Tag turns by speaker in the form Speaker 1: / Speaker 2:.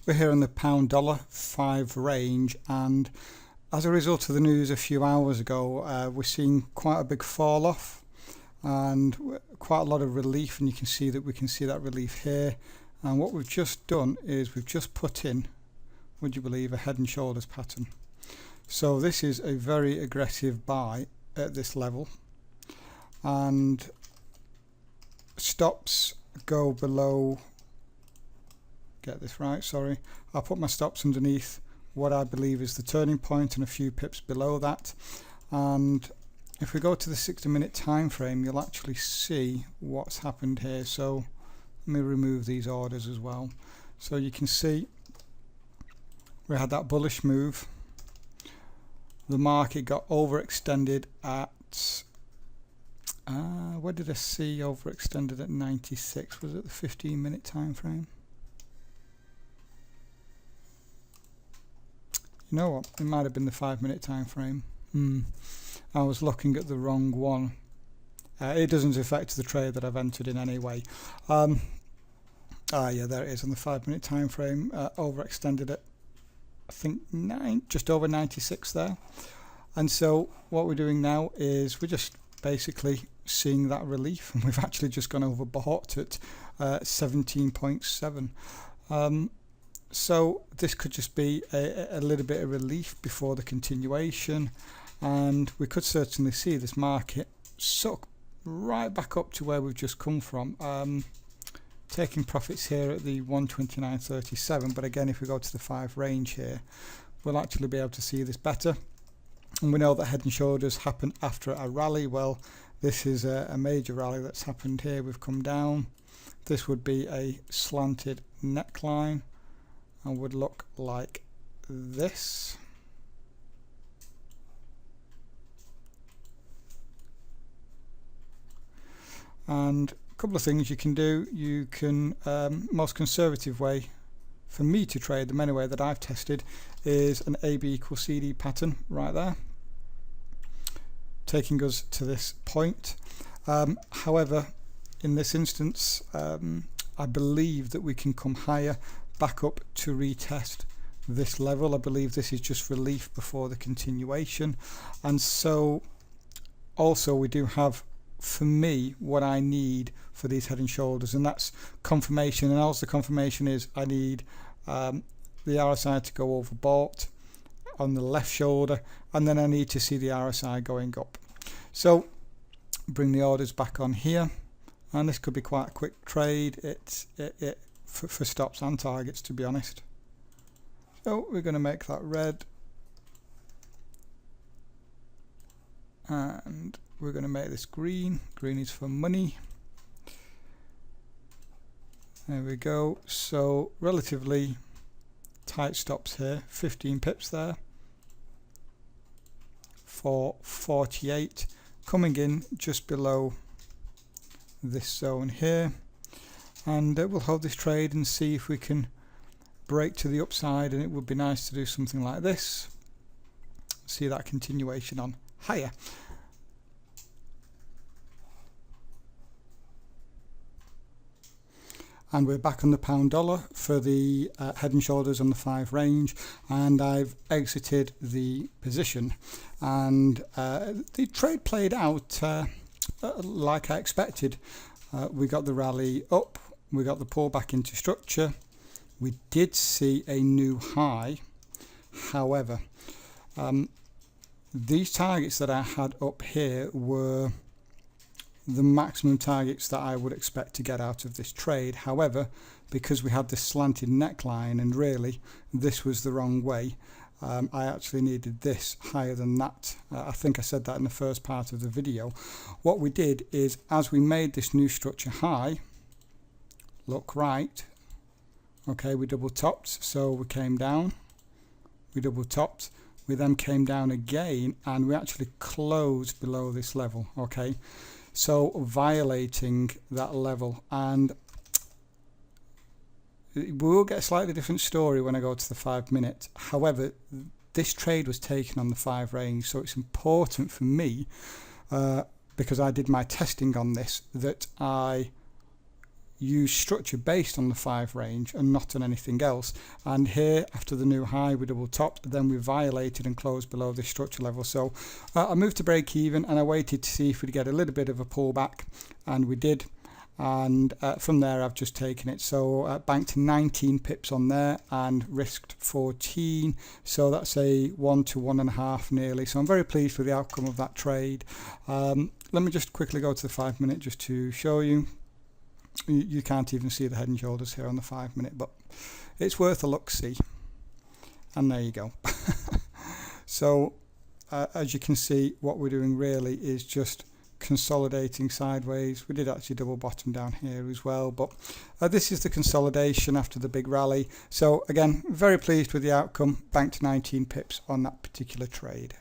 Speaker 1: We're here on the pound dollar 5 range, and as a result of the news a few hours ago, we're seeing quite a big fall off and quite a lot of relief, and you can see that relief here. And what we've just done is we've just put in, would you believe, a head and shoulders pattern. So this is a very aggressive buy at this level, and stops go below, get this right, sorry, I'll put my stops underneath what I believe is the turning point and a few pips below that. And if we go to the 60-minute time frame, you'll actually see what's happened here. So let me remove these orders as well. So you can see we had that bullish move. The market got overextended at what did I see overextended at 96? Was it the 15-minute time frame? You know what, it might have been the 5-minute time frame. I was looking at the wrong one. It doesn't affect the trade that I've entered in anyway. Yeah, there it is on the 5-minute time frame, overextended at I think just over 96 there. And so what we're doing now is we're just basically seeing that relief, and we've actually just gone overbought at 17.7. So this could just be a little bit of relief before the continuation, and we could certainly see this market suck right back up to where we've just come from, taking profits here at the 129.37. But again, if we go to the 5 range here, we'll actually be able to see this better. And we know that head and shoulders happen after a rally. Well, this is a major rally that's happened here. We've come down. This would be a slanted neckline and would look like this. And a couple of things you can do. You can, most conservative way for me to trade them anyway that I've tested is an AB equals CD pattern right there, taking us to this point. However, in this instance, I believe that we can come higher, back up to retest this level. I believe this is just relief before the continuation. And so also we do have, for me, what I need for these head and shoulders, and that's confirmation. And also confirmation is I need the RSI to go overbought on the left shoulder, and then I need to see the RSI going up. So bring the orders back on here, and this could be quite a quick trade. For stops and targets, to be honest. So we're going to make that red, and we're going to make this green. Green is for money. There we go. So relatively tight stops here, 15 pips there for 48, coming in just below this zone here. And we'll hold this trade and see if we can break to the upside, and it would be nice to do something like this, see that continuation on higher. And we're back on the pound dollar for the head and shoulders on the 5 range, and I've exited the position, and the trade played out like I expected. We got the rally up, we got the pullback into structure, we did see a new high. However, these targets that I had up here were the maximum targets that I would expect to get out of this trade. However, because we had this slanted neckline, and really this was the wrong way, I actually needed this higher than that. I think I said that in the first part of the video. What we did is, as we made this new structure high, look right, okay, we double topped, so we came down, we double topped, we then came down again, and we actually closed below this level, okay, so violating that level. And we will get a slightly different story when I go to the 5 minute. However, this trade was taken on the 5 range, so it's important for me, because I did my testing on this, that I use structure based on the 5 range and not on anything else. And here, after the new high, we double topped, then we violated and closed below this structure level. So I moved to break even, and I waited to see if we'd get a little bit of a pullback, and we did. And from there I've just taken it. So banked 19 pips on there and risked 14, so that's a 1 to 1.5 nearly. So I'm very pleased with the outcome of that trade. Let me just quickly go to the 5 minute just to show you. You can't even see the head and shoulders here on the 5 minute, but it's worth a look-see. And there you go. So as you can see, what we're doing really is just consolidating sideways. We did actually double bottom down here as well, but this is the consolidation after the big rally. So again, very pleased with the outcome. Banked 19 pips on that particular trade.